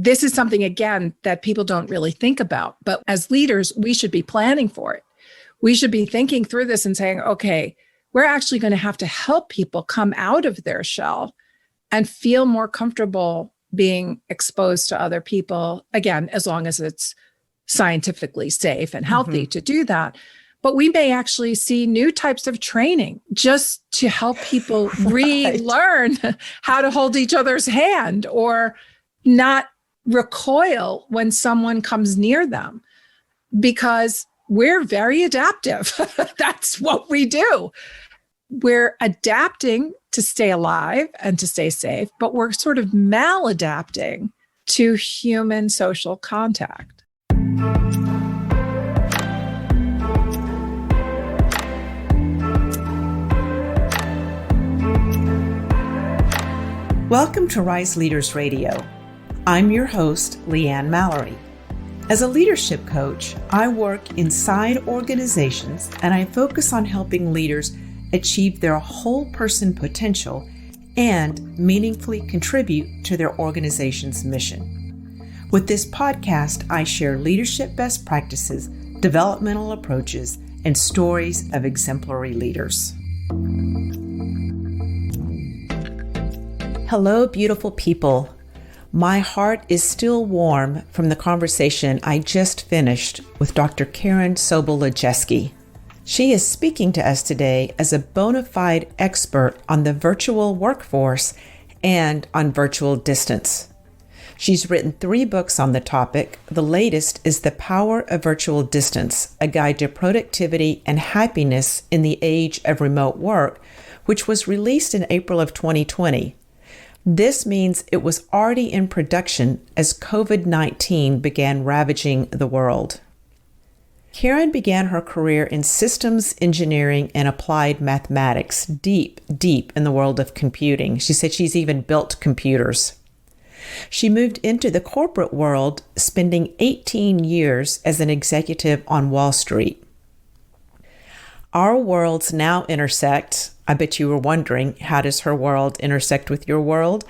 this is something, again, that people don't really think about. But as leaders, we should be planning for it. We should be thinking through this and saying, okay, we're actually going to help people come out of their shell and feel more comfortable being exposed to other people, again, as long as it's scientifically safe and healthy to do that. But we may actually see new types of training just to help people relearn how to hold each other's hand or not recoil when someone comes near them, because we're very adaptive. That's what we do. We're adapting to stay alive and to stay safe, but we're sort of maladapting to human social contact. Welcome to Rise Leaders Radio. I'm your host, Leanne Mallory. As a leadership coach, I work inside organizations and I focus on helping leaders achieve their whole person potential and meaningfully contribute to their organization's mission. With this podcast, I share leadership best practices, developmental approaches, and stories of exemplary leaders. Hello, beautiful people. My heart is still warm from the conversation I just finished with Dr. Karen Sobel Lojeski. She is speaking to us today as a bona fide expert on the virtual workforce and on virtual distance. She's written 3 books on the topic. The latest is The Power of Virtual Distance, a guide to productivity and happiness in the age of remote work, which was released in April of 2020. This means it was already in production as COVID-19 began ravaging the world. Karen began her career in systems engineering and applied mathematics, deep in the world of computing. She said she's even built computers. She moved into the corporate world, spending 18 years as an executive on Wall Street. Our worlds now intersect. I bet you were wondering, how does her world intersect with your world?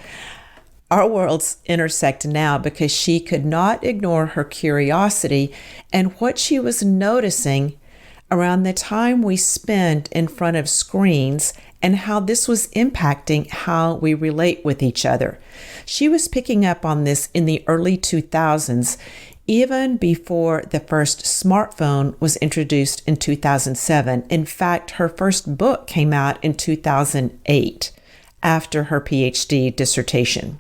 Our worlds intersect now because she could not ignore her curiosity and what she was noticing around the time we spend in front of screens and how this was impacting how we relate with each other. She was picking up on this in the early 2000s, even before the first smartphone was introduced in 2007. In fact, her first book came out in 2008 after her PhD dissertation.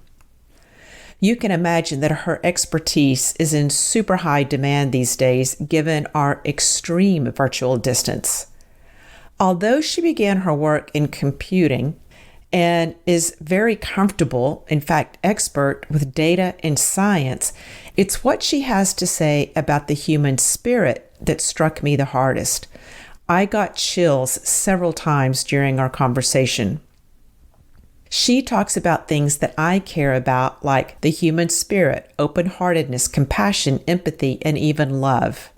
You can imagine that her expertise is in super high demand these days, given our extreme virtual distance. Although she began her work in computing and is very comfortable, in fact, expert with data and science, it's what she has to say about the human spirit that struck me the hardest. I got chills several times during our conversation. She talks about things that I care about, like the human spirit, open-heartedness, compassion, empathy, and even love.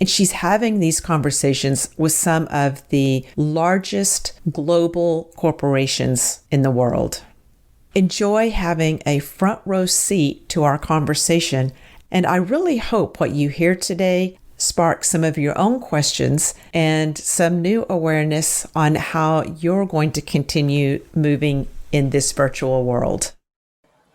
And she's having these conversations with some of the largest global corporations in the world. Enjoy having a front row seat to our conversation, and I really hope what you hear today sparks some of your own questions and some new awareness on how you're going to continue moving in this virtual world.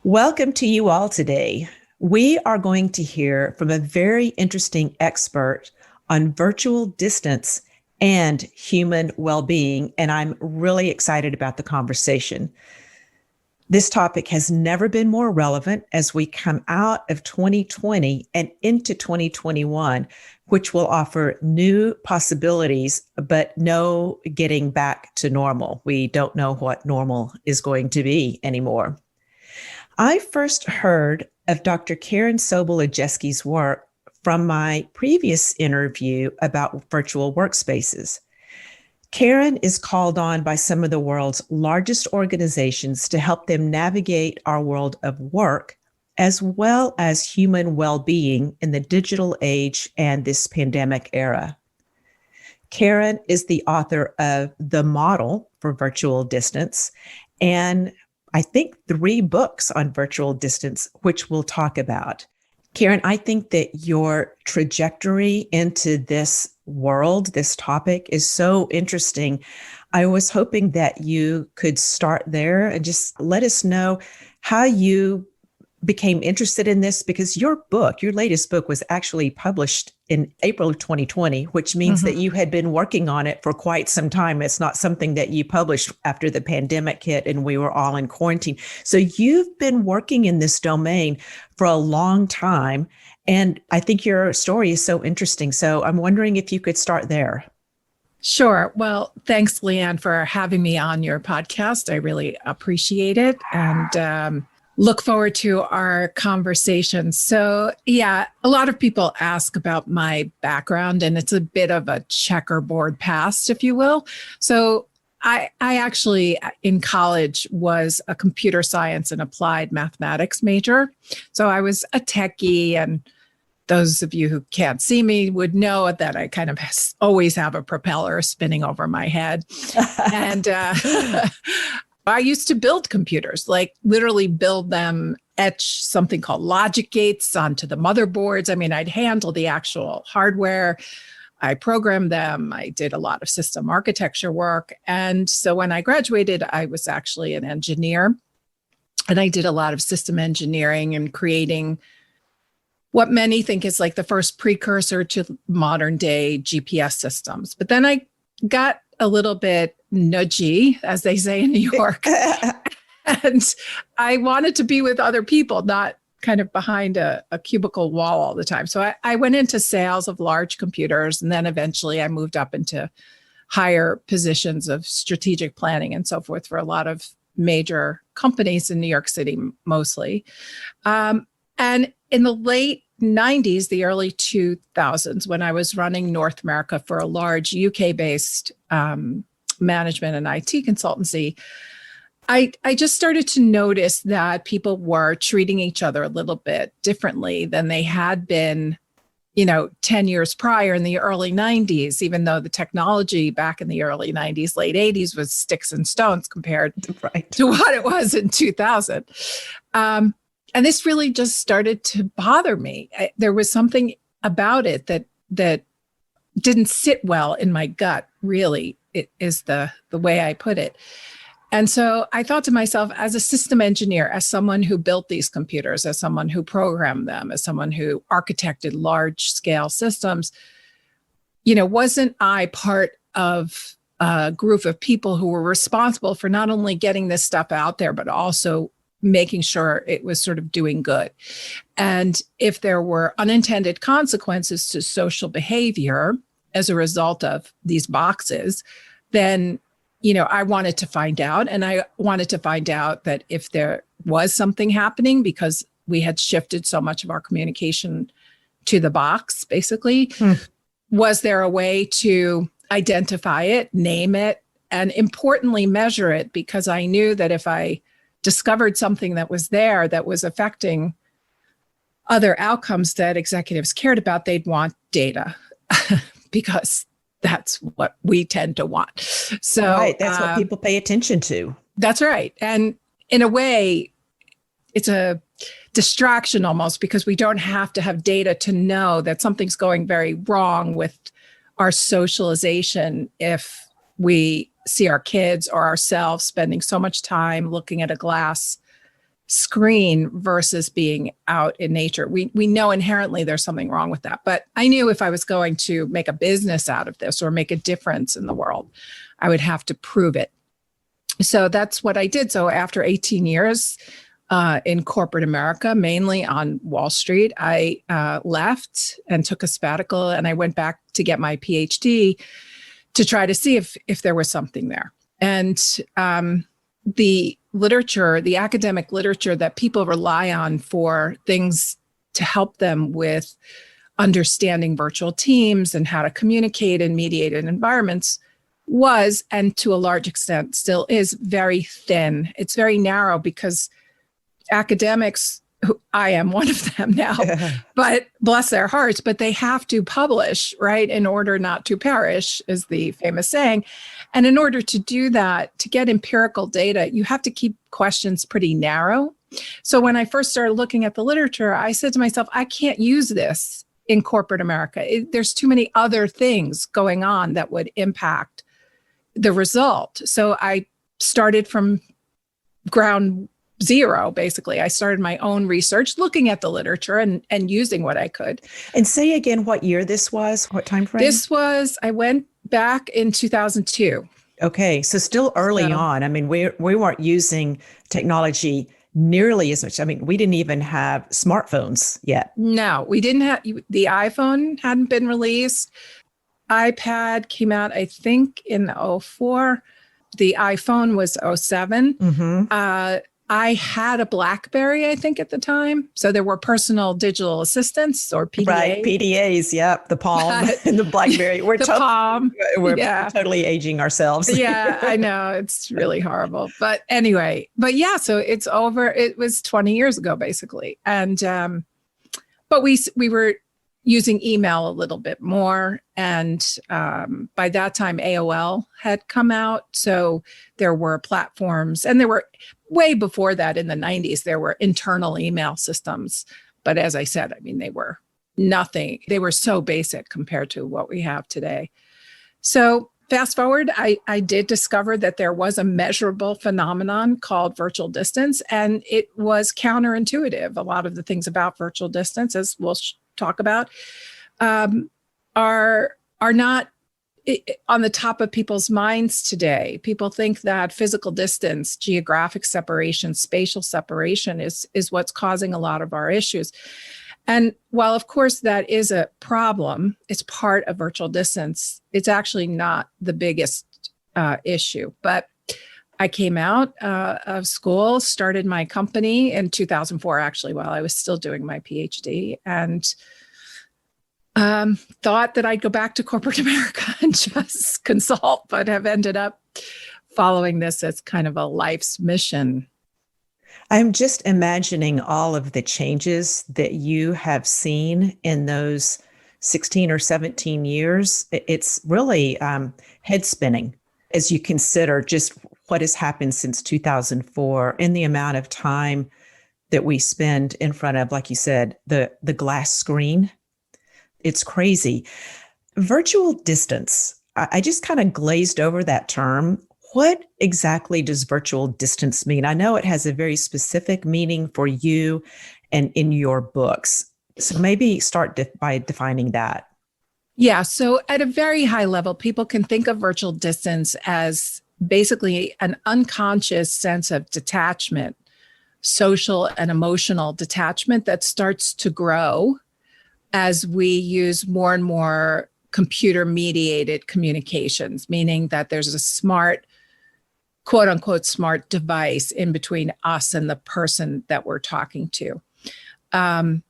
Welcome to you all today. We are going to hear from a very interesting expert on virtual distance and human well-being, and I'm really excited about the conversation. This topic has never been more relevant as we come out of 2020 and into 2021, which will offer new possibilities, but no getting back to normal. We don't know what normal is going to be anymore. I first heard of Dr. Karen Sobel Lojeski's work from my previous interview about virtual workspaces. Karen is called on by some of the world's largest organizations to help them navigate our world of work, as well as human well-being in the digital age and this pandemic era. Karen is the author of The Model for Virtual Distance and I think, 3 books on virtual distance, which we'll talk about. Karen, I think that your trajectory into this world, this topic, is so interesting. I was hoping that you could start there and just let us know how you became interested in this, because your latest book was actually published in April of 2020, which means that you had been working on it for quite some time. It's not something that you published after the pandemic hit and we were all in quarantine. So you've been working in this domain for a long time. And I think your story is so interesting. So I'm wondering if you could start there. Sure. Well, thanks, Leanne, for having me on your podcast. I really appreciate it. And look forward to our conversation. So, yeah, a lot of people ask about my background, and it's a bit of a checkerboard past, if you will. So I actually, in college, was a computer science and applied mathematics major. So I was a techie, and those of you who can't see me would know that I kind of always have a propeller spinning over my head. And I used to build computers, like literally build them, etch something called logic gates onto the motherboards. I mean, I'd handle the actual hardware. I programmed them. I did a lot of system architecture work. And so when I graduated, I was actually an engineer. And I did a lot of system engineering and creating what many think is like the first precursor to modern day GPS systems. But then I got a little bit nudgy, as they say in New York. And I wanted to be with other people, not kind of behind a cubicle wall all the time. So I went into sales of large computers. And then eventually I moved up into higher positions of strategic planning and so forth for a lot of major companies in New York City, mostly. And in the late 90s, the early 2000s, when I was running North America for a large UK-based management and IT consultancy, I just started to notice that people were treating each other a little bit differently than they had been, 10 years prior in the early 90s, even though the technology back in the early 90s, late 80s was sticks and stones compared to what it was in 2000. And this really just started to bother me. There was something about it that didn't sit well in my gut, really, it is the way I put it. And so I thought to myself, as a system engineer, as someone who built these computers, as someone who programmed them, as someone who architected large scale systems, wasn't I part of a group of people who were responsible for not only getting this stuff out there, but also making sure it was sort of doing good? And if there were unintended consequences to social behavior as a result of these boxes, then, I wanted to find out. And I wanted to find out that if there was something happening, because we had shifted so much of our communication to the box, basically, was there a way to identify it, name it, and importantly, measure it? Because I knew that if I discovered something that was there that was affecting other outcomes that executives cared about, they'd want data because that's what we tend to want. So that's what people pay attention to. That's right. And in a way, it's a distraction almost, because we don't have to have data to know that something's going very wrong with our socialization if we see our kids or ourselves spending so much time looking at a glass screen versus being out in nature. We know inherently there's something wrong with that. But I knew if I was going to make a business out of this or make a difference in the world, I would have to prove it. So that's what I did. So after 18 years in corporate America, mainly on Wall Street, I left and took a sabbatical, and I went back to get my PhD to try to see if there was something there. And the literature, the academic literature that people rely on for things to help them with understanding virtual teams and how to communicate in mediated environments was, and to a large extent still is, very thin. It's very narrow because academics I am one of them now, but bless their hearts, but they have to publish, right, in order not to perish, is the famous saying. And in order to do that, to get empirical data, you have to keep questions pretty narrow. So when I first started looking at the literature, I said to myself, I can't use this in corporate America. There's too many other things going on that would impact the result. So I started from ground zero, basically. I started my own research, looking at the literature and using what I could. And say again what year this was, what time frame? I went back in 2002. Okay, so still early on. I mean, we weren't using technology nearly as much. I mean, we didn't even have smartphones yet. No, we didn't have, the iPhone hadn't been released. iPad came out, I think, in 04. The iPhone was 07. Mm-hmm. I had a BlackBerry, I think, at the time. So there were personal digital assistants, or PDAs. Right, PDAs, yep, the Palm and the BlackBerry. We're totally aging ourselves. Yeah, I know. It's really horrible. But anyway, yeah, so it's over. It was 20 years ago, basically. And, but we were using email a little bit more. And by that time, AOL had come out. So there were platforms, and there were, way before that, in the 90s, there were internal email systems. But as I said, I mean, they were nothing. They were so basic compared to what we have today. So fast forward, I did discover that there was a measurable phenomenon called virtual distance, and it was counterintuitive. A lot of the things about virtual distance, as we'll talk about, are not on the top of people's minds today. People think that physical distance, geographic separation, spatial separation is what's causing a lot of our issues. And while, of course, that is a problem, it's part of virtual distance, it's actually not the biggest issue. But I came out of school, started my company in 2004, actually, while I was still doing my PhD, and thought that I'd go back to corporate America and just consult, but have ended up following this as kind of a life's mission. I'm just imagining all of the changes that you have seen in those 16 or 17 years. It's really head spinning as you consider just what has happened since 2004 and the amount of time that we spend in front of, like you said, the glass screen. It's crazy. Virtual distance. I just kind of glazed over that term. What exactly does virtual distance mean? I know it has a very specific meaning for you and in your books. So maybe start by defining that. Yeah. So at a very high level, people can think of virtual distance as basically an unconscious sense of detachment, social and emotional detachment that starts to grow as we use more and more computer-mediated communications, meaning that there's a smart, quote unquote, smart device in between us and the person that we're talking to. And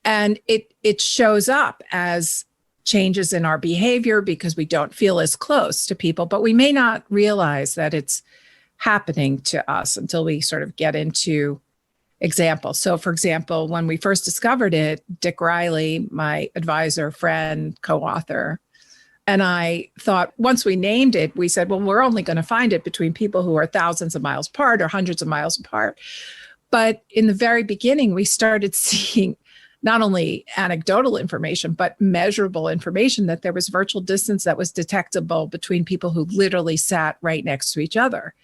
it shows up as changes in our behavior because we don't feel as close to people, but we may not realize that it's happening to us until we sort of get into examples. So for example, when we first discovered it, Dick Riley, my advisor, friend, co-author, and I thought, once we named it, we said, well, we're only going to find it between people who are thousands of miles apart or hundreds of miles apart. But in the very beginning, we started seeing not only anecdotal information, but measurable information that there was virtual distance that was detectable between people who literally sat right next to each other.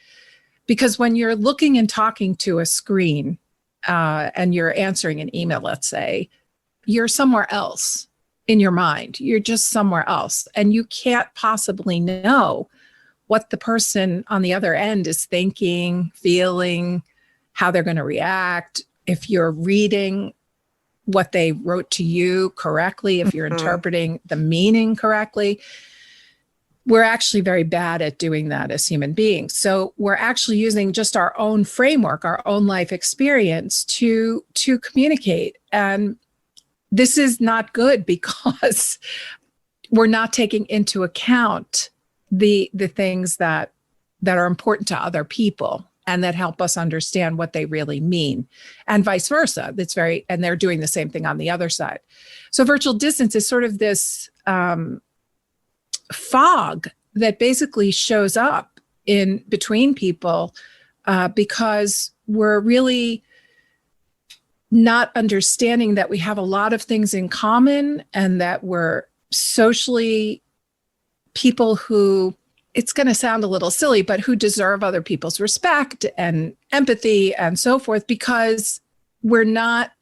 Because when you're looking and talking to a screen and you're answering an email, let's say, you're somewhere else in your mind. You're just somewhere else. And you can't possibly know what the person on the other end is thinking, feeling, how they're going to react, if you're reading what they wrote to you correctly, if you're interpreting the meaning correctly. We're actually very bad at doing that as human beings. So we're actually using just our own framework, our own life experience to communicate. And this is not good because we're not taking into account the things that are important to other people. and that help us understand what they really mean, and vice versa. And they're doing the same thing on the other side. So virtual distance is sort of this fog that basically shows up in between people because we're really not understanding that we have a lot of things in common and that we're socially people who, it's going to sound a little silly, but who deserve other people's respect and empathy and so forth, because we're not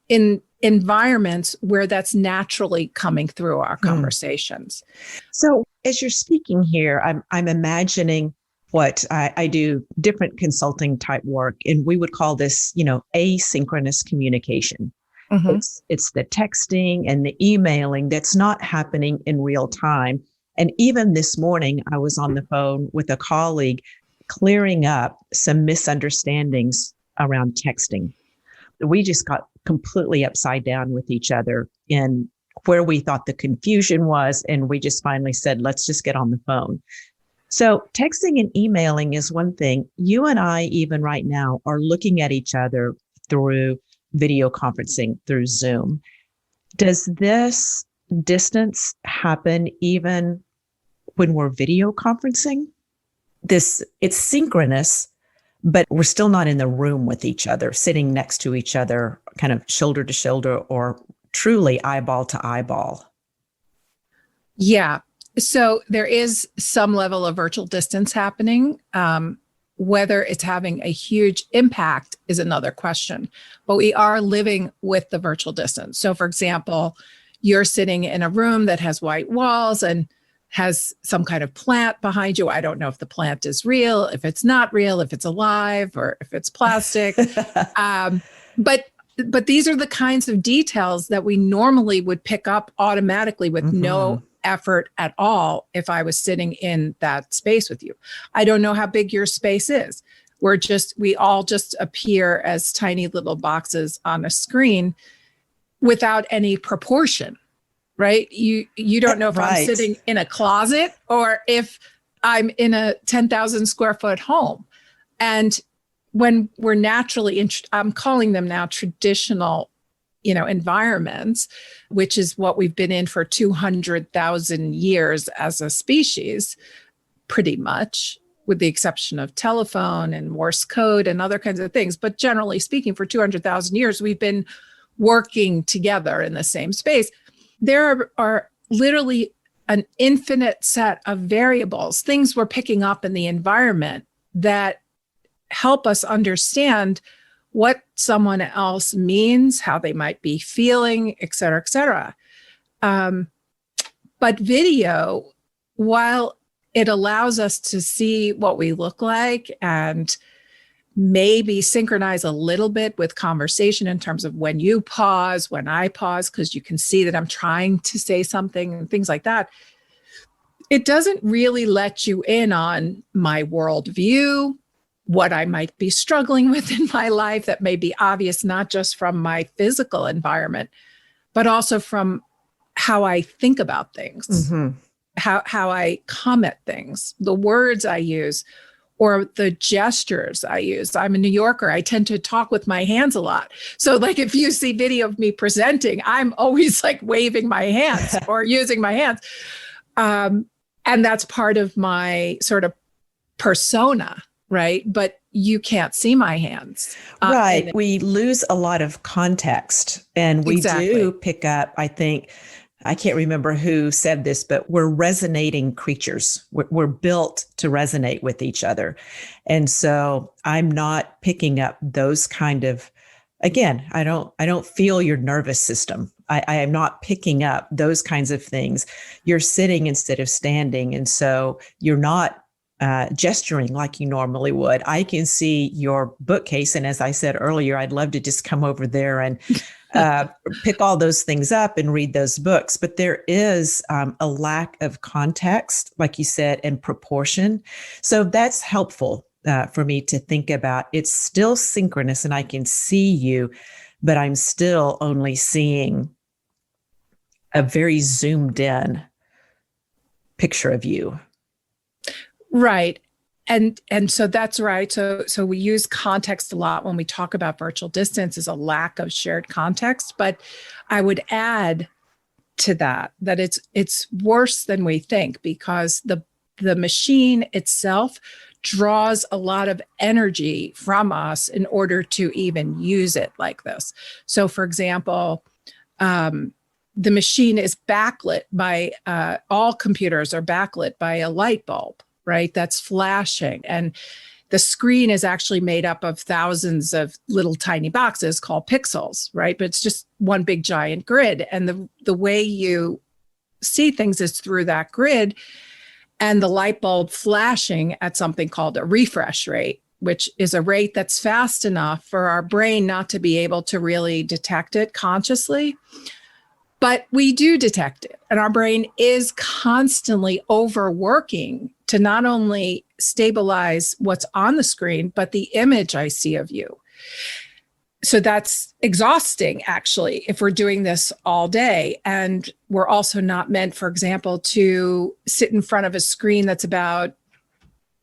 in environments where that's naturally coming through our conversations. So as you're speaking here, I'm imagining what I do different consulting type work, and we would call this, asynchronous communication. Mm-hmm. It's the texting and the emailing that's not happening in real time. And even this morning, I was on the phone with a colleague clearing up some misunderstandings around texting. We just got completely upside down with each other in where we thought the confusion was. And we just finally said, let's just get on the phone. So texting and emailing is one thing. You and I, even right now, are looking at each other through video conferencing, through Zoom. Does this distance happen even when we're video conferencing? It's synchronous, but we're still not in the room with each other, sitting next to each other, kind of shoulder to shoulder or truly eyeball to eyeball. Yeah. So there is some level of virtual distance happening. Whether it's having a huge impact is another question, but we are living with the virtual distance. So for example, you're sitting in a room that has white walls and has some kind of plant behind you. I don't know if the plant is real, if it's not real, if it's alive, or if it's plastic. But these are the kinds of details that we normally would pick up automatically with no effort at all if I was sitting in that space with you. I don't know how big your space is. We all just appear as tiny little boxes on a screen without any proportion, right? You don't know if I'm sitting in a closet or if I'm in a 10,000 square foot home. And when we're naturally, I'm calling them now traditional, environments, which is what we've been in for 200,000 years as a species, pretty much, with the exception of telephone and Morse code and other kinds of things. But generally speaking, for 200,000 years, we've been working together in the same space. There are literally an infinite set of variables, things we're picking up in the environment that help us understand what someone else means, how they might be feeling, et cetera, et cetera. But video, while it allows us to see what we look like and maybe synchronize a little bit with conversation in terms of when you pause, when I pause, because you can see that I'm trying to say something and things like that, it doesn't really let you in on my worldview, what I might be struggling with in my life that may be obvious, not just from my physical environment, but also from how I think about things, how I come at things, the words I use, or the gestures I use. I'm a New Yorker. I tend to talk with my hands a lot. So like if you see video of me presenting, I'm always like waving my hands or using my hands. And that's part of my sort of persona. Right. But you can't see my hands. Right. We lose a lot of context, and we do pick up, I think, I can't remember who said this, but we're resonating creatures. We're built to resonate with each other. And so I'm not picking up those kind of, again, I don't feel your nervous system. I am not picking up those kinds of things. You're sitting instead of standing. And so you're not gesturing like you normally would. I can see your bookcase. And as I said earlier, I'd love to just come over there and pick all those things up and read those books. But there is a lack of context, like you said, and proportion. So that's helpful for me to think about. It's still synchronous and I can see you, but I'm still only seeing a very zoomed in picture of you. Right. And so that's right. So we use context a lot when we talk about virtual distance, is a lack of shared context. But I would add to that it's worse than we think, because the machine itself draws a lot of energy from us in order to even use it like this. So for example, the machine is backlit by all computers are backlit by a light bulb, right? That's flashing. And the screen is actually made up of thousands of little tiny boxes called pixels, right? But it's just one big giant grid. And the way you see things is through that grid, and the light bulb flashing at something called a refresh rate, which is a rate that's fast enough for our brain not to be able to really detect it consciously. But we do detect it, and our brain is constantly overworking to not only stabilize what's on the screen, but the image I see of you. So that's exhausting, actually, if we're doing this all day. And we're also not meant, for example, to sit in front of a screen that's about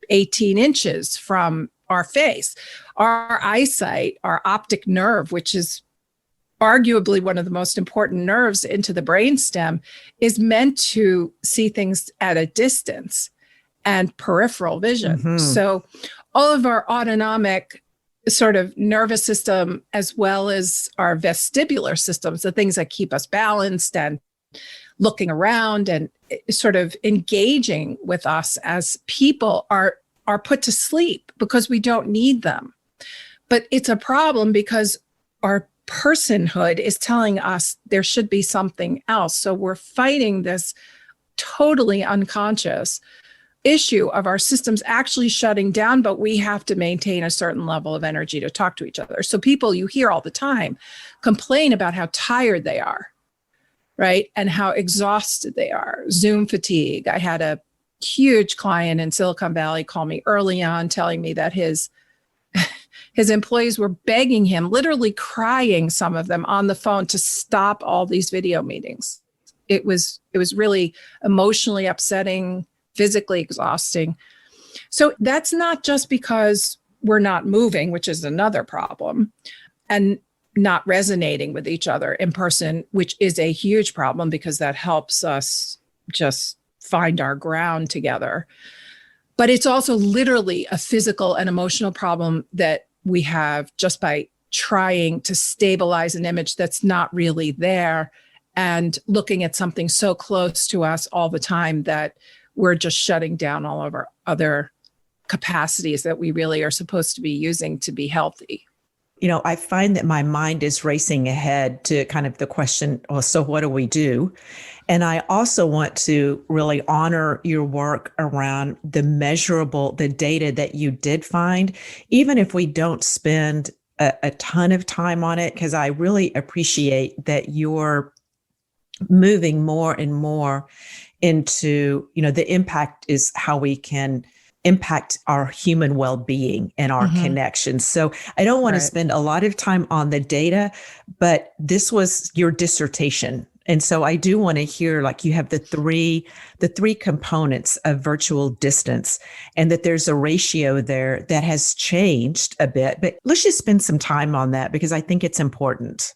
18 inches from our face. Our eyesight, our optic nerve, which is arguably one of the most important nerves into the brainstem, is meant to see things at a distance and peripheral vision. Mm-hmm. So all of our autonomic sort of nervous system, as well as our vestibular systems, the things that keep us balanced and looking around and sort of engaging with us as people, are put to sleep because we don't need them. But it's a problem because our personhood is telling us there should be something else. So we're fighting this totally unconscious issue of our systems actually shutting down, but we have to maintain a certain level of energy to talk to each other. So people you hear all the time complain about how tired they are, right? And how exhausted they are. Zoom fatigue. I had a huge client in Silicon Valley call me early on telling me that his employees were begging him, literally crying, some of them on the phone, to stop all these video meetings. It was really emotionally upsetting, physically exhausting. So that's not just because we're not moving, which is another problem, and not resonating with each other in person, which is a huge problem because that helps us just find our ground together. But it's also literally a physical and emotional problem that we have just by trying to stabilize an image that's not really there and looking at something so close to us all the time that we're just shutting down all of our other capacities that we really are supposed to be using to be healthy. You know, I find that my mind is racing ahead to kind of the question, well, so what do we do? And I also want to really honor your work around the measurable, the data that you did find, even if we don't spend a ton of time on it, because I really appreciate that you're moving more and more into, you know, the impact is how we can impact our human well-being and our connections. So I don't want to spend a lot of time on the data, but this was your dissertation. And so I do want to hear, like, you have the three components of virtual distance, and that there's a ratio there that has changed a bit, but let's just spend some time on that because I think it's important.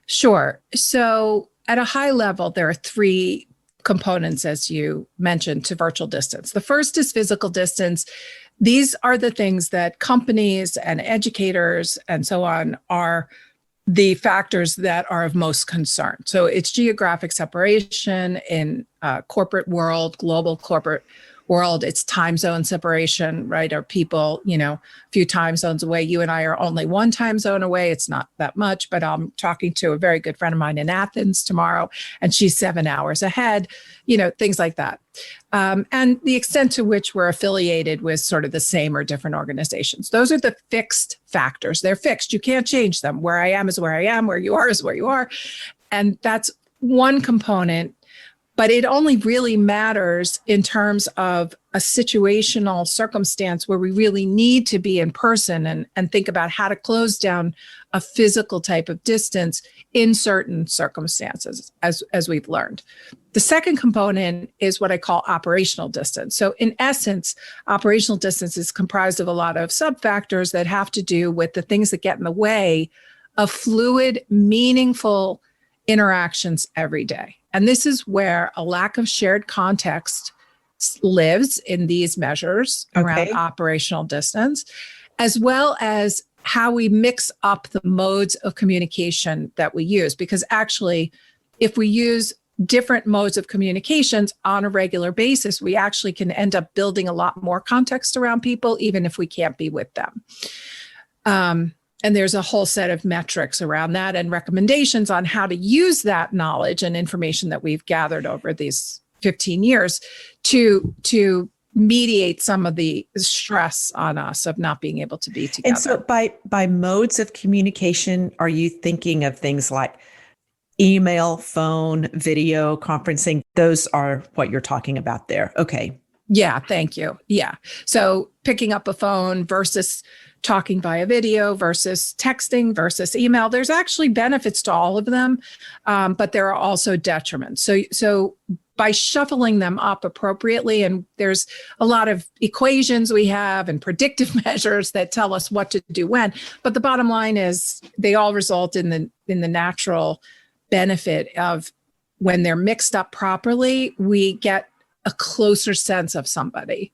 Sure. So at a high level, there are three components, as you mentioned, to virtual distance. The first is physical distance. These are the things that companies and educators and so on are the factors that are of most concern. So it's geographic separation in corporate world, global corporate world. It's time zone separation, right? Are people, a few time zones away? You and I are only one time zone away. It's not that much, but I'm talking to a very good friend of mine in Athens tomorrow, and she's 7 hours ahead, things like that. And the extent to which we're affiliated with sort of the same or different organizations. Those are the fixed factors. They're fixed. You can't change them. Where I am is where I am. Where you are is where you are. And that's one component. But it only really matters in terms of a situational circumstance where we really need to be in person and think about how to close down a physical type of distance in certain circumstances, as we've learned. The second component is what I call operational distance. So in essence, operational distance is comprised of a lot of sub-factors that have to do with the things that get in the way of fluid, meaningful interactions every day. And this is where a lack of shared context lives in these measures around operational distance, as well as how we mix up the modes of communication that we use. Because actually, if we use different modes of communications on a regular basis, we actually can end up building a lot more context around people, even if we can't be with them. And there's a whole set of metrics around that and recommendations on how to use that knowledge and information that we've gathered over these 15 years to mediate some of the stress on us of not being able to be together. And so by modes of communication, are you thinking of things like email, phone, video, conferencing? Those are what you're talking about there. Okay. Yeah, thank you. Yeah. So picking up a phone versus talking via video versus texting versus email, there's actually benefits to all of them, but there are also detriments. So by shuffling them up appropriately, and there's a lot of equations we have and predictive measures that tell us what to do when, but the bottom line is they all result in the natural benefit of when they're mixed up properly, we get a closer sense of somebody.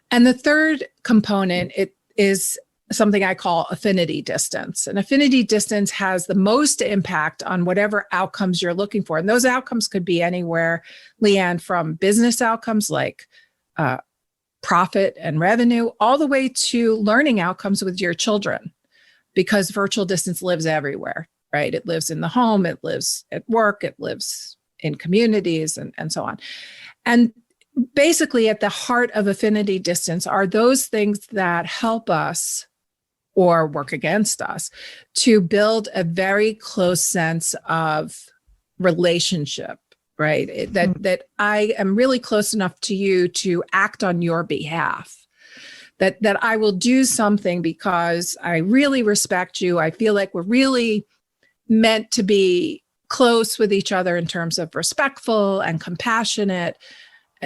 And the third component, it is something I call affinity distance. And affinity distance has the most impact on whatever outcomes you're looking for. And those outcomes could be anywhere, Leanne, from business outcomes like profit and revenue, all the way to learning outcomes with your children, because virtual distance lives everywhere, right? It lives in the home, it lives at work, it lives in communities, and so on. And basically at the heart of affinity distance are those things that help us or work against us to build a very close sense of relationship, right? That I am really close enough to you to act on your behalf, that I will do something because I really respect you. I feel like we're really meant to be close with each other in terms of respectful and compassionate,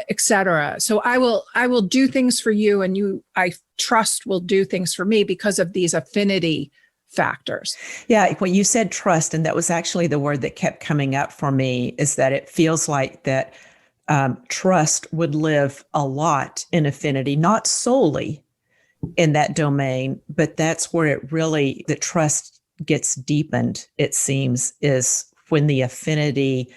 et cetera. So I will do things for you, and you, I trust, will do things for me because of these affinity factors. Yeah, when you said trust, and that was actually the word that kept coming up for me, is that it feels like that trust would live a lot in affinity, not solely in that domain, but that's where it really, the trust gets deepened, it seems, is when the affinity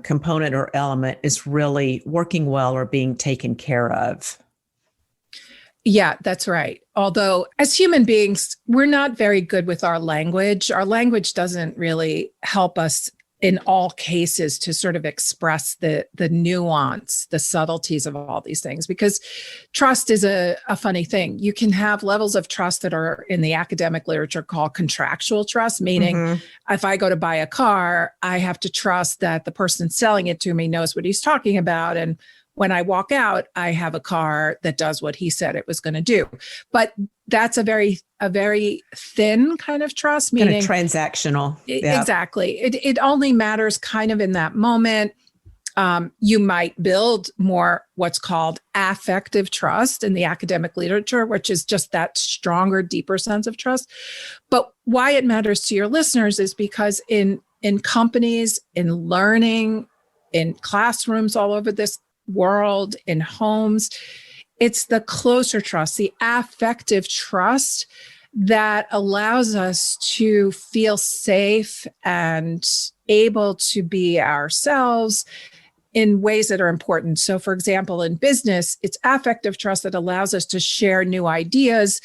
component or element is really working well or being taken care of. Yeah, that's right. Although as human beings, we're not very good with our language. Our language doesn't really help us in all cases to sort of express the nuance, the subtleties of all these things, because trust is a funny thing. You can have levels of trust that are in the academic literature called contractual trust, meaning if I go to buy a car, I have to trust that the person selling it to me knows what he's talking about. And when I walk out, I have a car that does what he said it was going to do. But that's a very thin kind of trust, meaning kind of transactional. Exactly. It only matters kind of in that moment. You might build more what's called affective trust in the academic literature, which is just that stronger, deeper sense of trust. But why it matters to your listeners is because in companies, in learning, in classrooms all over this world, in homes, it's the closer trust, the affective trust that allows us to feel safe and able to be ourselves in ways that are important. So for example, in business, it's affective trust that allows us to share new ideas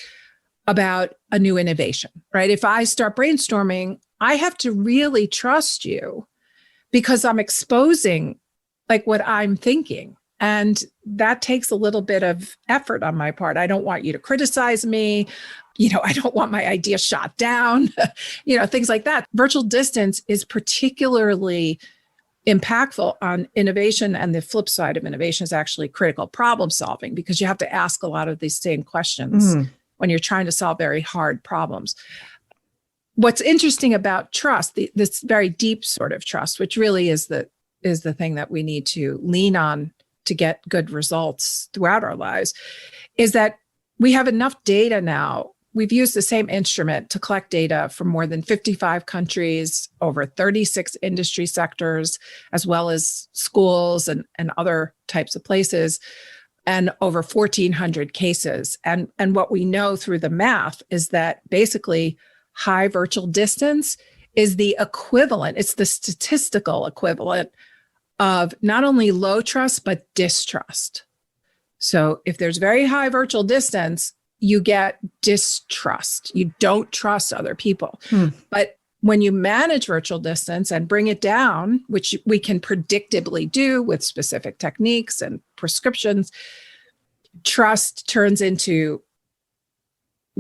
about a new innovation, right? If I start brainstorming, I have to really trust you because I'm exposing like what I'm thinking. And that takes a little bit of effort on my part. I don't want you to criticize me. I don't want my idea shot down, things like that. Virtual distance is particularly impactful on innovation. And the flip side of innovation is actually critical problem solving, because you have to ask a lot of these same questions when you're trying to solve very hard problems. What's interesting about trust, this very deep sort of trust, which really is the thing that we need to lean on to get good results throughout our lives, is that we have enough data now. We've used the same instrument to collect data from more than 55 countries, over 36 industry sectors, as well as schools and other types of places, and over 1,400 cases. And what we know through the math is that basically high virtual distance is the equivalent, it's the statistical equivalent of not only low trust, but distrust. So if there's very high virtual distance, you get distrust. You don't trust other people. But when you manage virtual distance and bring it down, which we can predictably do with specific techniques and prescriptions, trust turns into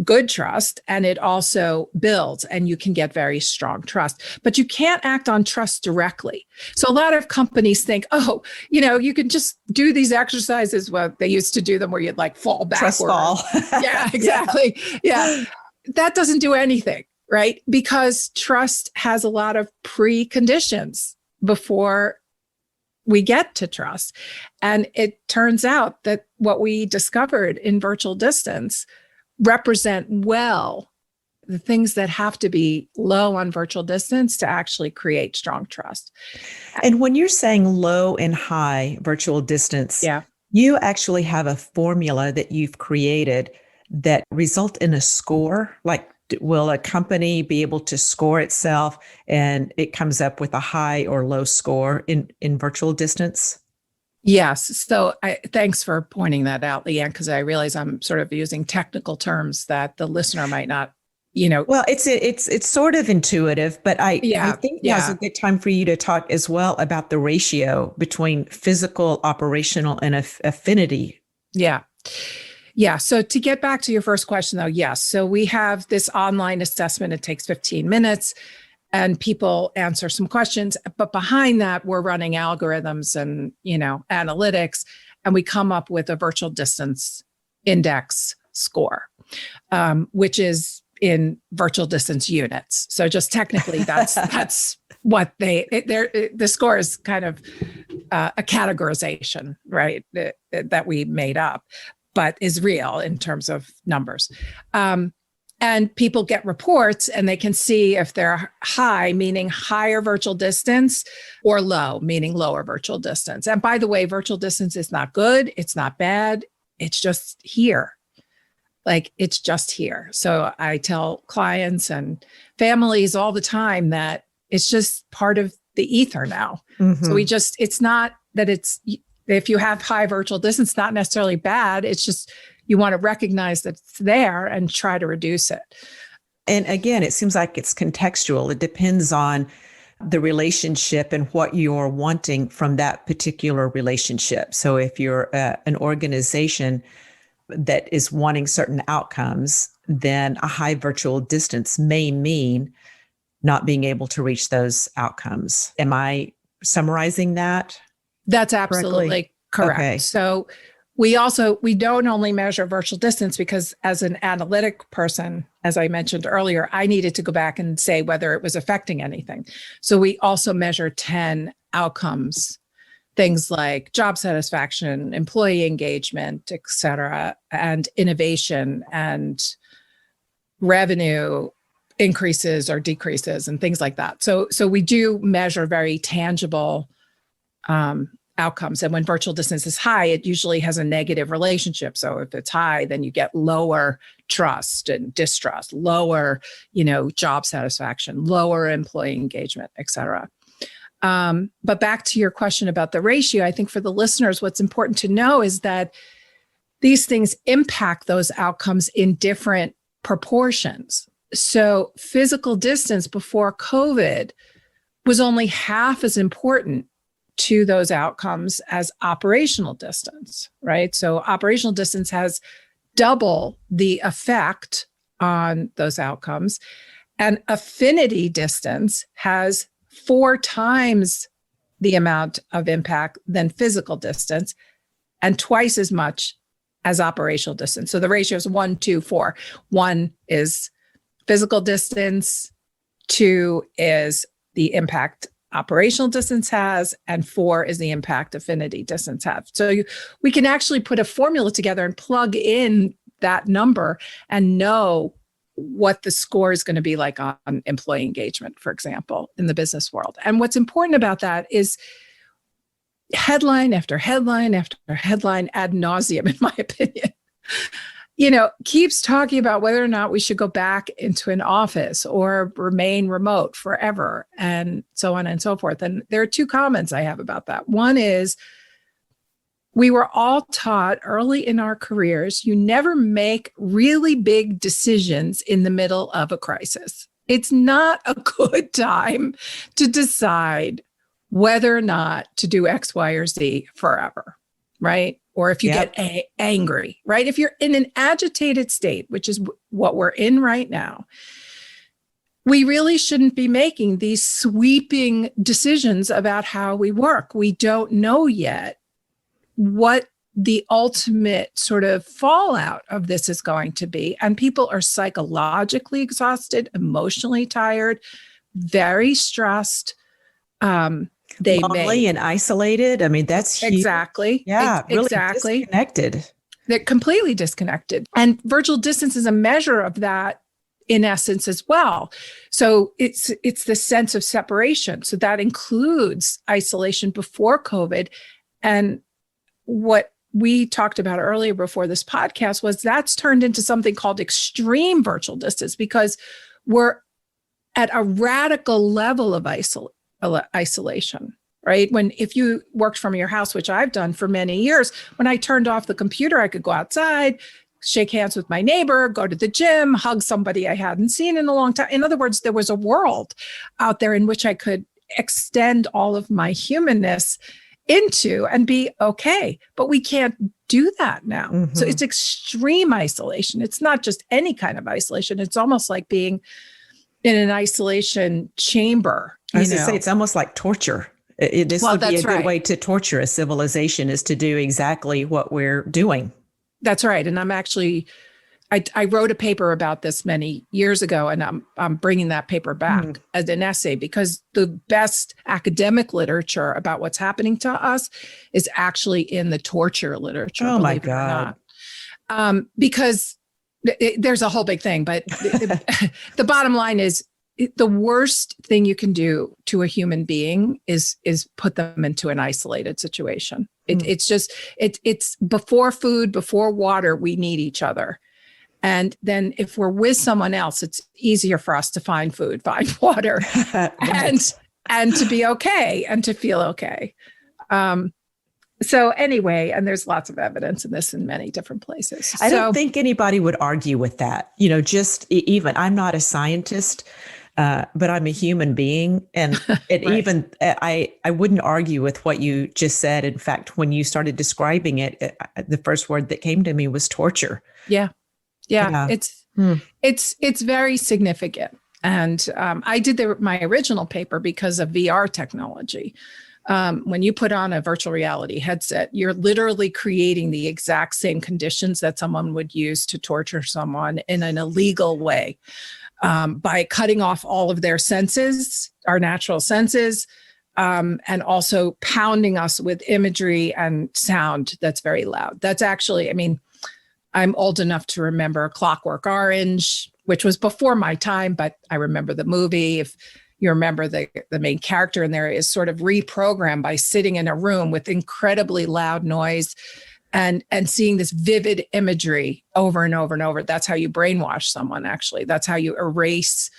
good trust, and it also builds, and you can get very strong trust. But you can't act on trust directly. So a lot of companies think, oh, you can just do these exercises. Well, they used to do them where you'd like fall backward. Trust fall. Yeah, exactly. Yeah. That doesn't do anything, right? Because trust has a lot of preconditions before we get to trust. And it turns out that what we discovered in virtual distance represent well the things that have to be low on virtual distance to actually create strong trust. And when you're saying low and high virtual distance, you actually have a formula that you've created that result in a score. Like, will a company be able to score itself and it comes up with a high or low score in virtual distance? Yes. So thanks for pointing that out, Leanne, because I realize I'm sort of using technical terms that the listener might not, Well, it's sort of intuitive, but I think now's a good time for you to talk as well about the ratio between physical, operational, and affinity. Yeah. Yeah. So to get back to your first question, though, yes. So we have this online assessment. It takes 15 minutes. And people answer some questions, but behind that, we're running algorithms and, analytics, and we come up with a virtual distance index score, which is in virtual distance units. So just technically, that's what the score is kind of a categorization, right? That we made up, but is real in terms of numbers. And people get reports and they can see if they're high, meaning higher virtual distance, or low, meaning lower virtual distance. And by the way, virtual distance is not good. It's not bad. It's just here. It's just here. So I tell clients and families all the time that it's just part of the ether now. So it's not that if you have high virtual distance, not necessarily bad. It's just, you want to recognize that it's there and try to reduce it. And again, it seems like it's contextual. It depends on the relationship and what you're wanting from that particular relationship. So if you're an organization that is wanting certain outcomes, then a high virtual distance may mean not being able to reach those outcomes. Am I summarizing that? That's absolutely correct. Okay. So we don't only measure virtual distance, because as an analytic person, as I mentioned earlier, I needed to go back and say whether it was affecting anything. So we also measure 10 outcomes, things like job satisfaction, employee engagement, et cetera, and innovation and revenue increases or decreases and things like that. So we do measure very tangible outcomes. And when virtual distance is high, it usually has a negative relationship. So if it's high, then you get lower trust and distrust, lower, job satisfaction, lower employee engagement, et cetera. But back to your question about the ratio, I think for the listeners, what's important to know is that these things impact those outcomes in different proportions. So physical distance before COVID was only half as important to those outcomes as operational distance, right? So operational distance has double the effect on those outcomes. And affinity distance has 4 times the amount of impact than physical distance and twice as much as operational distance. So the ratio is 1, 2, 4. 1 is physical distance, 2 is the impact operational distance has, and 4 is the impact affinity distance has. So we can actually put a formula together and plug in that number and know what the score is going to be like on employee engagement, for example, in the business world. And what's important about that is headline after headline after headline ad nauseum, in my opinion, keeps talking about whether or not we should go back into an office or remain remote forever and so on and so forth. And there are 2 comments I have about that. One is, we were all taught early in our careers, you never make really big decisions in the middle of a crisis. It's not a good time to decide whether or not to do X, Y, or Z forever, right? Or if you get angry, right? If you're in an agitated state, which is what we're in right now, we really shouldn't be making these sweeping decisions about how we work. We don't know yet what the ultimate sort of fallout of this is going to be. And people are psychologically exhausted, emotionally tired, very stressed. Lonely and isolated. I mean, that's huge. Exactly. Yeah, really exactly. Disconnected. They're completely disconnected. And virtual distance is a measure of that in essence as well. So it's the sense of separation. So that includes isolation before COVID. And what we talked about earlier before this podcast was that's turned into something called extreme virtual distance, because we're at a radical level of isolation, right? If you worked from your house, which I've done for many years, when I turned off the computer, I could go outside, shake hands with my neighbor, go to the gym, hug somebody I hadn't seen in a long time. In other words, there was a world out there in which I could extend all of my humanness into and be okay. But we can't do that now. Mm-hmm. So it's extreme isolation. It's not just any kind of isolation. It's almost like being in an isolation chamber. I was going to say, it's almost like torture. This would be a good way to torture a civilization, is to do exactly what we're doing. That's right. And I wrote a paper about this many years ago, and I'm bringing that paper back as an essay, because the best academic literature about what's happening to us is actually in the torture literature. Oh my God. Because there's a whole big thing, but the bottom line is the worst thing you can do to a human being is put them into an isolated situation. It's before food, before water, we need each other. And then if we're with someone else, it's easier for us to find food, find water, and to be okay and to feel okay. So anyway, and there's lots of evidence in this in many different places. I don't think anybody would argue with that. Just even, I'm not a scientist, but I'm a human being. And right. Even I wouldn't argue with what you just said. In fact, when you started describing it, the first word that came to me was torture. Yeah. It's very significant. And I did my original paper because of VR technology. When you put on a virtual reality headset, you're literally creating the exact same conditions that someone would use to torture someone in an illegal way, by cutting off all of their senses, our natural senses, and also pounding us with imagery and sound that's very loud. That's actually, I'm old enough to remember Clockwork Orange, which was before my time, but I remember the movie. If you remember, the main character in there is sort of reprogrammed by sitting in a room with incredibly loud noise and seeing this vivid imagery over and over and over. That's how you brainwash someone, actually. That's how you erase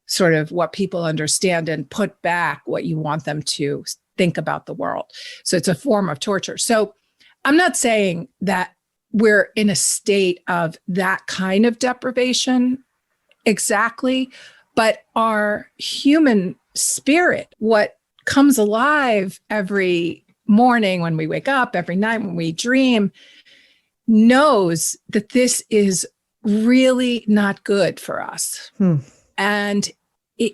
sort of what people understand and put back what you want them to think about the world. So it's a form of torture. So I'm not saying that we're in a state of that kind of deprivation exactly, but our human spirit, what comes alive every morning when we wake up, every night when we dream, knows that this is really not good for us. And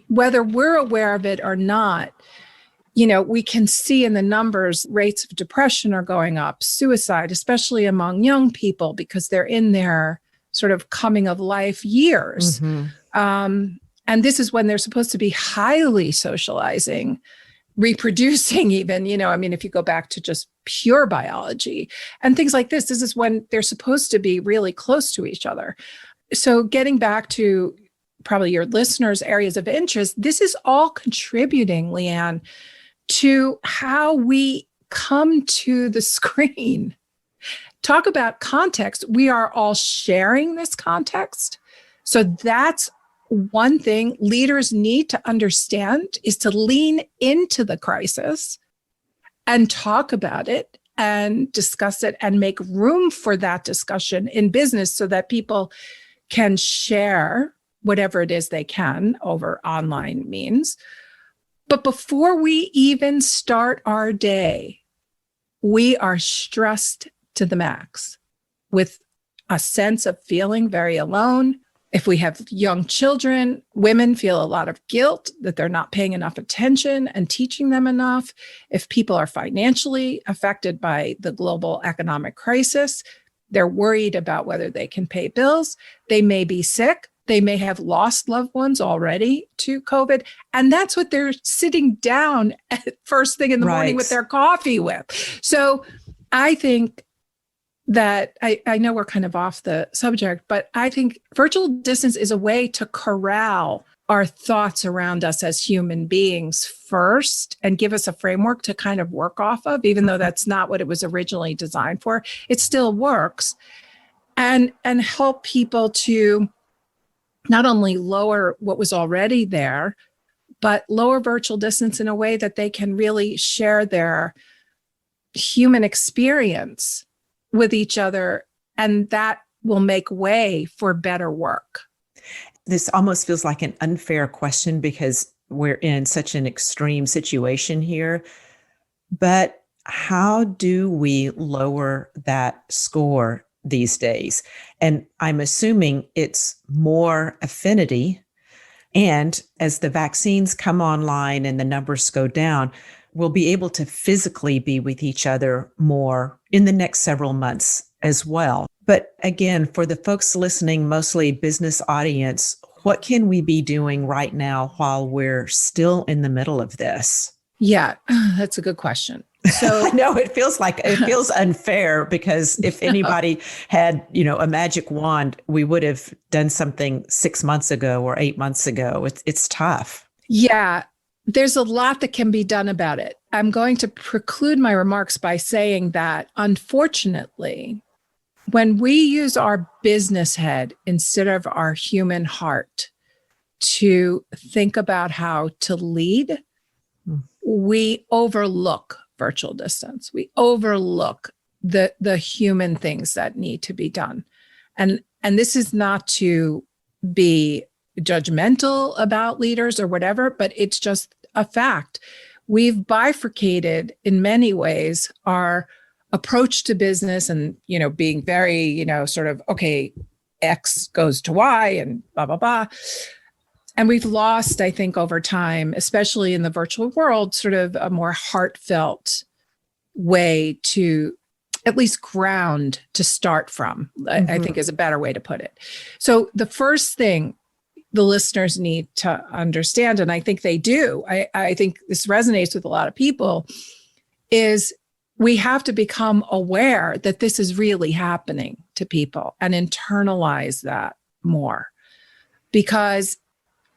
whether we're aware of it or not, we can see in the numbers, rates of depression are going up, suicide, especially among young people, because they're in their sort of coming of life years. And this is when they're supposed to be highly socializing, reproducing even, if you go back to just pure biology and things like this is when they're supposed to be really close to each other. So getting back to probably your listeners' areas of interest, this is all contributing, Leanne, to how we come to the screen. Talk about context. We are all sharing this context. So that's one thing leaders need to understand, is to lean into the crisis and talk about it and discuss it and make room for that discussion in business so that people can share whatever it is they can over online means. But before we even start our day, we are stressed to the max with a sense of feeling very alone. If we have young children, women feel a lot of guilt that they're not paying enough attention and teaching them enough. If people are financially affected by the global economic crisis, they're worried about whether they can pay bills. They may be sick. They may have lost loved ones already to COVID. And that's what they're sitting down at first thing in the morning with their coffee with. So I think that I know we're kind of off the subject, but I think virtual distance is a way to corral our thoughts around us as human beings first and give us a framework to kind of work off of, even though that's not what it was originally designed for. It still works, and help people to not only lower what was already there, but lower virtual distance in a way that they can really share their human experience with each other. And that will make way for better work. This almost feels like an unfair question because we're in such an extreme situation here. But how do we lower that score these days? And I'm assuming it's more affinity. And as the vaccines come online and the numbers go down, we'll be able to physically be with each other more in the next several months as well. But again, for the folks listening, mostly business audience, what can we be doing right now while we're still in the middle of this? Yeah, that's a good question. So I know it feels unfair because if anybody had, a magic wand, we would have done something 6 months ago or 8 months ago. It's tough. Yeah, there's a lot that can be done about it. I'm going to preclude my remarks by saying that, unfortunately, when we use our business head instead of our human heart to think about how to lead, we overlook virtual distance. We overlook the human things that need to be done. And this is not to be judgmental about leaders or whatever, but it's just a fact. We've bifurcated in many ways our approach to business and, being very, sort of, okay, X goes to Y and blah, blah, blah. And we've lost, I think, over time, especially in the virtual world, sort of a more heartfelt way to at least ground to start from, I think is a better way to put it. So the first thing the listeners need to understand, and I think they do, I think this resonates with a lot of people, is we have to become aware that this is really happening to people and internalize that more. Because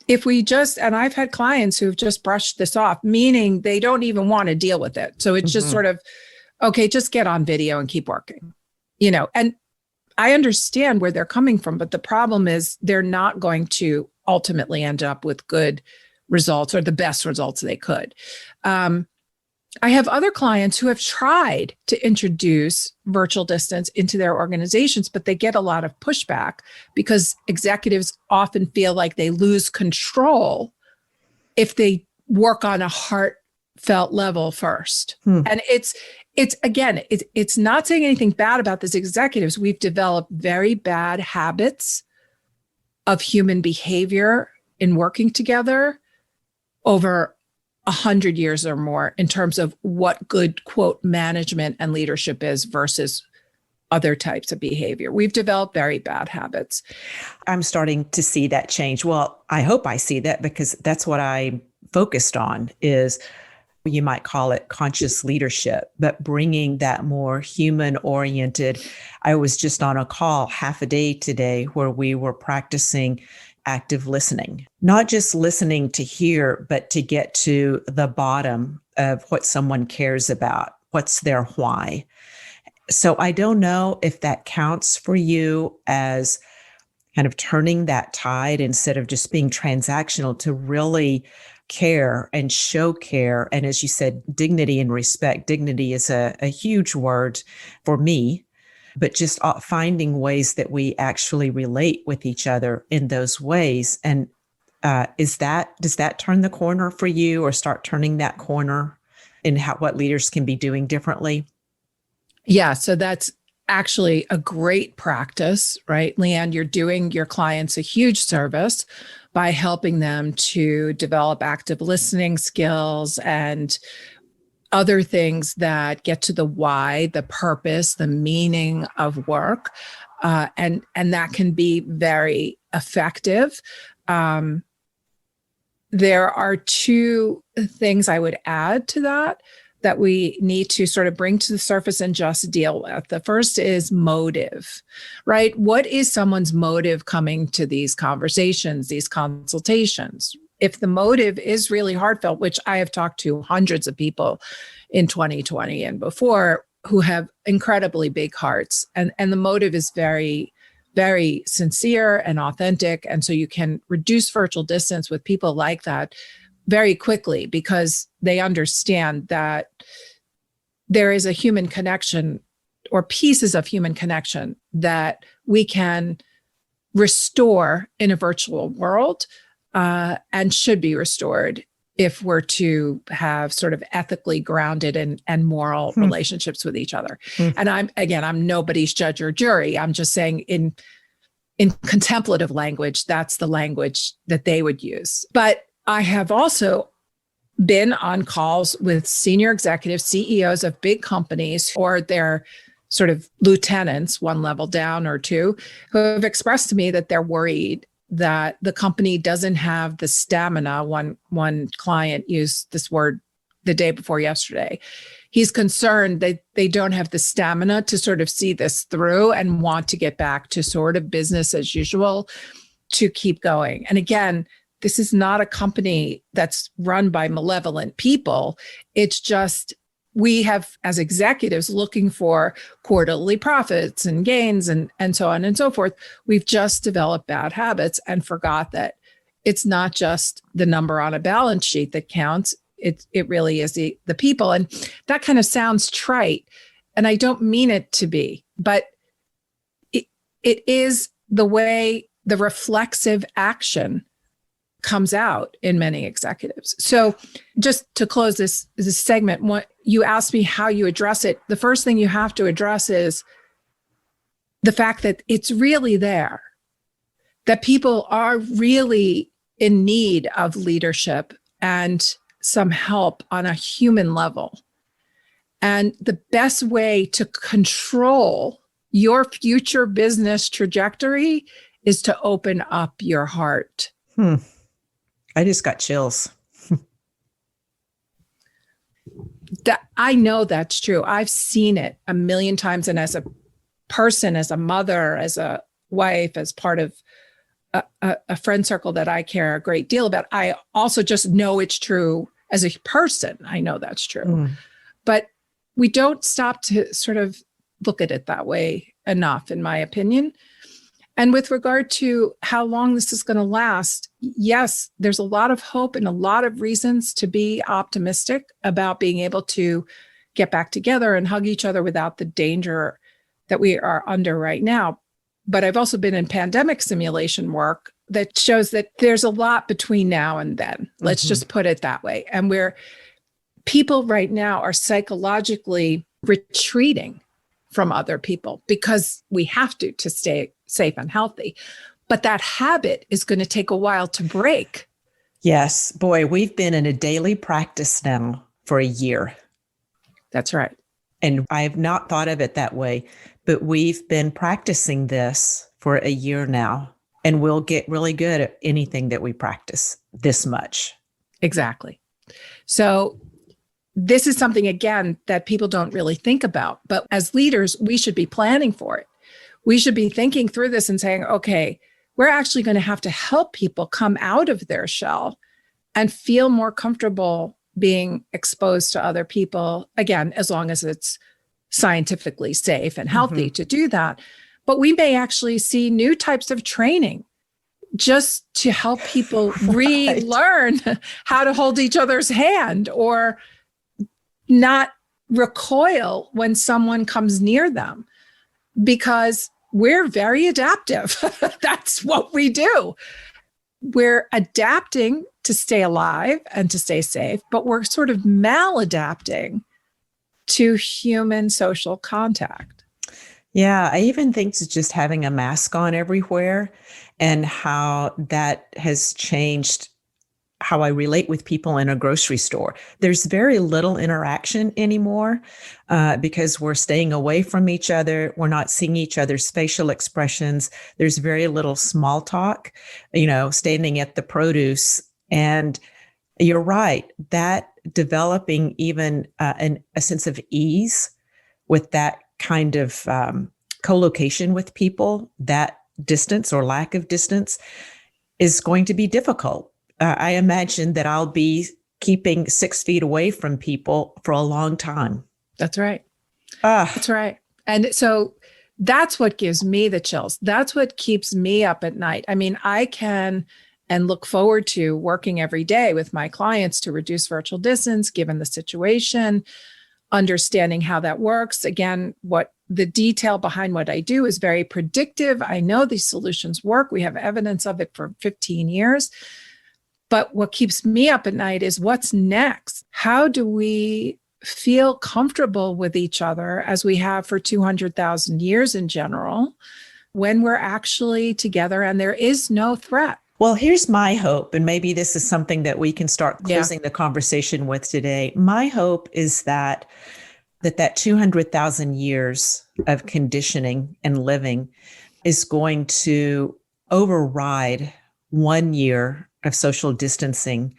if we just, and I've had clients who've just brushed this off, meaning they don't even want to deal with it. So it's just sort of, okay, just get on video and keep working, and I understand where they're coming from, but the problem is they're not going to ultimately end up with good results or the best results they could. I have other clients who have tried to introduce virtual distance into their organizations, but they get a lot of pushback because executives often feel like they lose control if they work on a heartfelt level first. And it's not saying anything bad about these executives. We've developed very bad habits of human behavior in working together over 100 years or more in terms of what good, quote, management and leadership is versus other types of behavior. We've developed very bad habits. I'm starting to see that change. Well, I hope I see that, because that's what I focused on, is you might call it conscious leadership, but bringing that more human oriented. I was just on a call half a day today where we were practicing active listening, not just listening to hear, but to get to the bottom of what someone cares about, what's their why. So I don't know if that counts for you as kind of turning that tide instead of just being transactional, to really care and show care. And as you said, dignity and respect. Dignity is a huge word for me, but just finding ways that we actually relate with each other in those ways. And does that turn the corner for you, or start turning that corner in what leaders can be doing differently? Yeah, so that's actually a great practice, right? Leanne, you're doing your clients a huge service by helping them to develop active listening skills and other things that get to the why, the purpose, the meaning of work. And that can be very effective. There are two things I would add to that we need to sort of bring to the surface and just deal with. The first is motive, right? What is someone's motive coming to these conversations, these consultations? If the motive is really heartfelt, which I have talked to hundreds of people in 2020 and before who have incredibly big hearts, and the motive is very, very sincere and authentic. And so you can reduce virtual distance with people like that very quickly, because they understand that there is a human connection or pieces of human connection that we can restore in a virtual world, and should be restored if we're to have sort of ethically grounded and moral relationships with each other. And I'm nobody's judge or jury. I'm just saying in contemplative language, that's the language that they would use. But I have also been on calls with senior executives, CEOs of big companies, or their sort of lieutenants, one level down or two, who have expressed to me that they're worried that the company doesn't have the stamina. One client used this word the day before yesterday. He's concerned that they don't have the stamina to sort of see this through and want to get back to sort of business as usual to keep going. And again, this is not a company that's run by malevolent people. It's just we have, as executives, looking for quarterly profits and gains and so on and so forth. We've just developed bad habits and forgot that it's not just the number on a balance sheet that counts. It really is the people. And that kind of sounds trite, and I don't mean it to be, but it is the way the reflexive action comes out in many executives. So just to close this segment, what you asked me how you address it. The first thing you have to address is the fact that it's really there, that people are really in need of leadership and some help on a human level. And the best way to control your future business trajectory is to open up your heart. I just got chills. I know that's true. I've seen it a million times. And as a person, as a mother, as a wife, as part of a friend circle that I care a great deal about, I also just know it's true as a person. I know that's true. But we don't stop to sort of look at it that way enough, in my opinion. And with regard to how long this is going to last, yes, there's a lot of hope and a lot of reasons to be optimistic about being able to get back together and hug each other without the danger that we are under right now. But I've also been in pandemic simulation work that shows that there's a lot between now and then. Let's just put it that way. And where people right now are psychologically retreating from other people because we have to stay safe and healthy. But that habit is going to take a while to break. Yes. Boy, we've been in a daily practice now for a year. That's right. And I've not thought of it that way, but we've been practicing this for a year now. And we'll get really good at anything that we practice this much. Exactly. So this is something, again, that people don't really think about. But as leaders, we should be planning for it. We should be thinking through this and saying, okay, we're actually going to help people come out of their shell and feel more comfortable being exposed to other people. Again, as long as it's scientifically safe and healthy to do that. But we may actually see new types of training just to help people relearn how to hold each other's hand or not recoil when someone comes near them, because we're very adaptive. That's what we do. We're adapting to stay alive and to stay safe, but we're sort of maladapting to human social contact. Yeah, I even think it's just having a mask on everywhere and how that has changed how I relate with people in a grocery store. There's very little interaction anymore because we're staying away from each other. We're not seeing each other's facial expressions. There's very little small talk, standing at the produce. And you're right, that developing even a sense of ease with that kind of co-location with people, that distance or lack of distance is going to be difficult. I imagine that I'll be keeping 6 feet away from people for a long time. That's right. That's right. And so that's what gives me the chills. That's what keeps me up at night. I mean, I can and look forward to working every day with my clients to reduce virtual distance, given the situation, understanding how that works. Again, what the detail behind what I do is very predictive. I know these solutions work. We have evidence of it for 15 years. But what keeps me up at night is what's next? How do we feel comfortable with each other as we have for 200,000 years in general, when we're actually together and there is no threat? Well, here's my hope, and maybe this is something that we can start closing the conversation with today. My hope is that 200,000 years of conditioning and living is going to override 1 year of social distancing,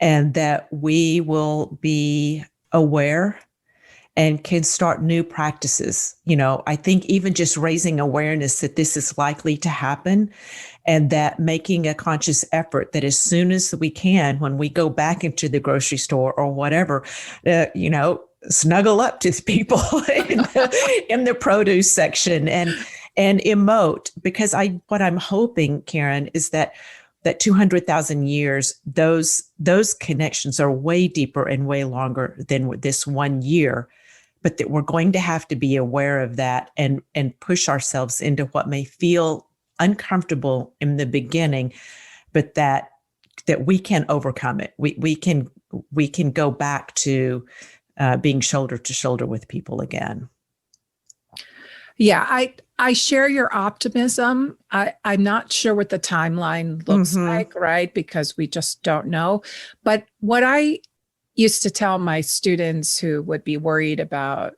and that we will be aware and can start new practices. I think even just raising awareness that this is likely to happen, and that making a conscious effort that as soon as we can, when we go back into the grocery store or whatever, snuggle up to people in the produce section and emote. Because what I'm hoping, Karen, is that 200,000 years, those connections are way deeper and way longer than this 1 year, but that we're going to have to be aware of that and push ourselves into what may feel uncomfortable in the beginning, but that we can overcome it. We can go back to being shoulder to shoulder with people again. Yeah, I share your optimism. I'm not sure what the timeline looks like, right? Because we just don't know. But what I used to tell my students who would be worried about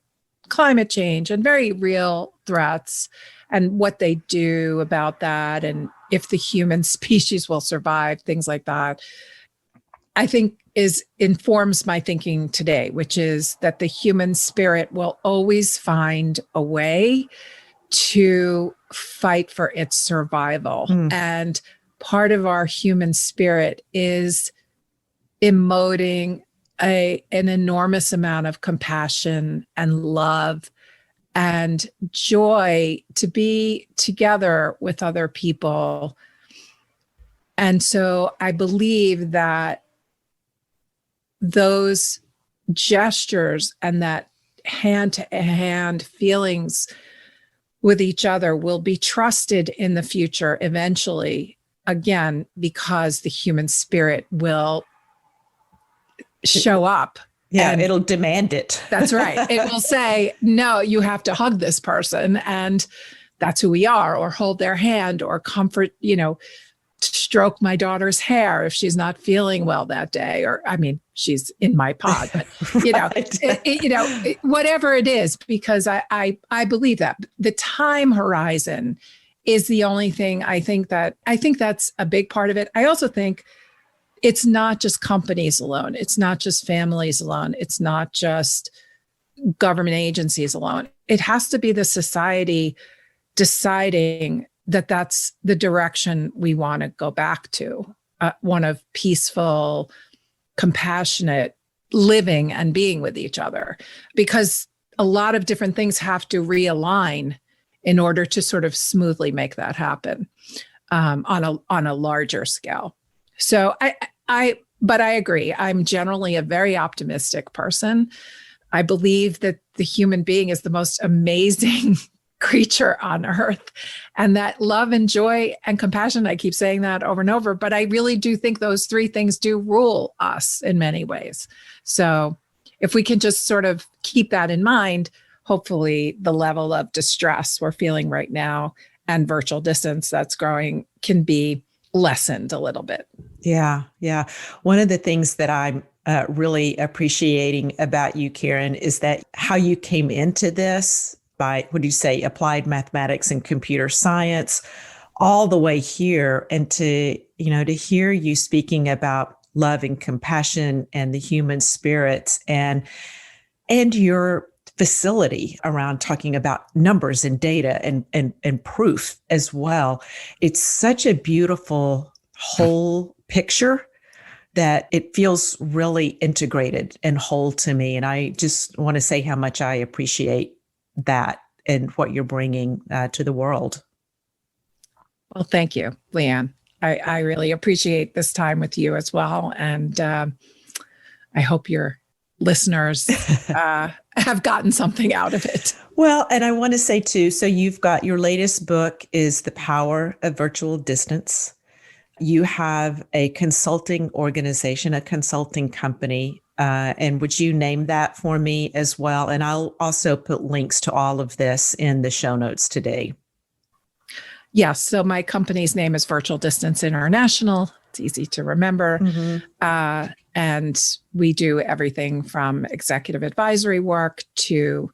climate change and very real threats and what they do about that, and if the human species will survive, things like that, I think informs my thinking today, which is that the human spirit will always find a way to fight for its survival. And part of our human spirit is emoting an enormous amount of compassion and love and joy to be together with other people. And so I believe that those gestures and that hand-to-hand feelings with each other will be trusted in the future eventually, again, because the human spirit will show up. Yeah, it'll demand it. That's right. It will say, no, you have to hug this person, and that's who we are, or hold their hand, or comfort, stroke my daughter's hair if she's not feeling well that day, or I mean, she's in my pod, but Right. whatever it is, because I believe that the time horizon is the only thing I think that's a big part of it. I also think it's not just companies alone. It's not just families alone. It's not just government agencies alone. It has to be the society deciding that that's the direction we want to go back to, one of peaceful, compassionate living and being with each other, because a lot of different things have to realign in order to sort of smoothly make that happen on a larger scale. So but I agree. I'm generally a very optimistic person. I believe that the human being is the most amazing creature on earth, and that love and joy and compassion, I keep saying that over and over, but I really do think those three things do rule us in many ways. So if we can just sort of keep that in mind, hopefully the level of distress we're feeling right now and virtual distance that's growing can be lessened a little bit. Yeah. Yeah. One of the things that I'm really appreciating about you, Karen, is that how you came into this by, what do you say, applied mathematics and computer science, all the way here, and to hear you speaking about love and compassion and the human spirits, and your facility around talking about numbers and data and proof as well. It's such a beautiful whole picture that it feels really integrated and whole to me. And I just want to say how much I appreciate that and what you're bringing to the world. Well, thank you, Leanne. I really appreciate this time with you as well. And I hope your listeners have gotten something out of it. Well, and I want to say too, so you've got your latest book is The Power of Virtual Distance. You have a consulting organization, a consulting company. And would you name that for me as well? And I'll also put links to all of this in the show notes today. Yes. So my company's name is Virtual Distance International. It's easy to remember. Mm-hmm. And we do everything from executive advisory work to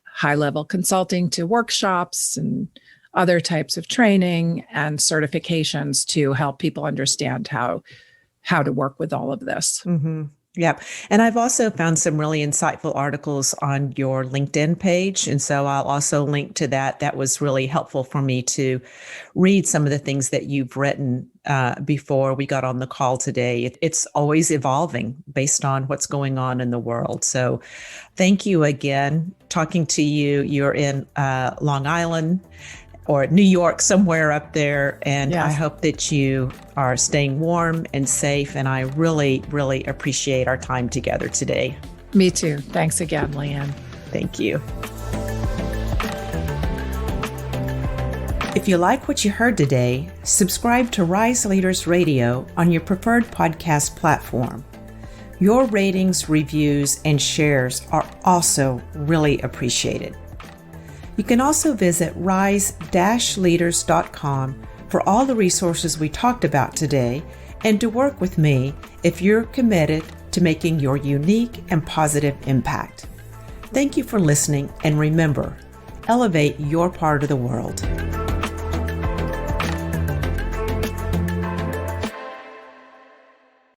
high-level consulting to workshops and other types of training and certifications to help people understand how to work with all of this. Mm-hmm. Yep. And I've also found some really insightful articles on your LinkedIn page. And so I'll also link to that. That was really helpful for me to read some of the things that you've written before we got on the call today. It's always evolving based on what's going on in the world. So thank you again. Talking to you, you're in Long Island or New York, somewhere up there. And yes. I hope that you are staying warm and safe. And I really, really appreciate our time together today. Me too. Thanks again, Leanne. Thank you. If you like what you heard today, subscribe to Rise Leaders Radio on your preferred podcast platform. Your ratings, reviews, and shares are also really appreciated. You can also visit rise-leaders.com for all the resources we talked about today and to work with me if you're committed to making your unique and positive impact. Thank you for listening, and remember, elevate your part of the world.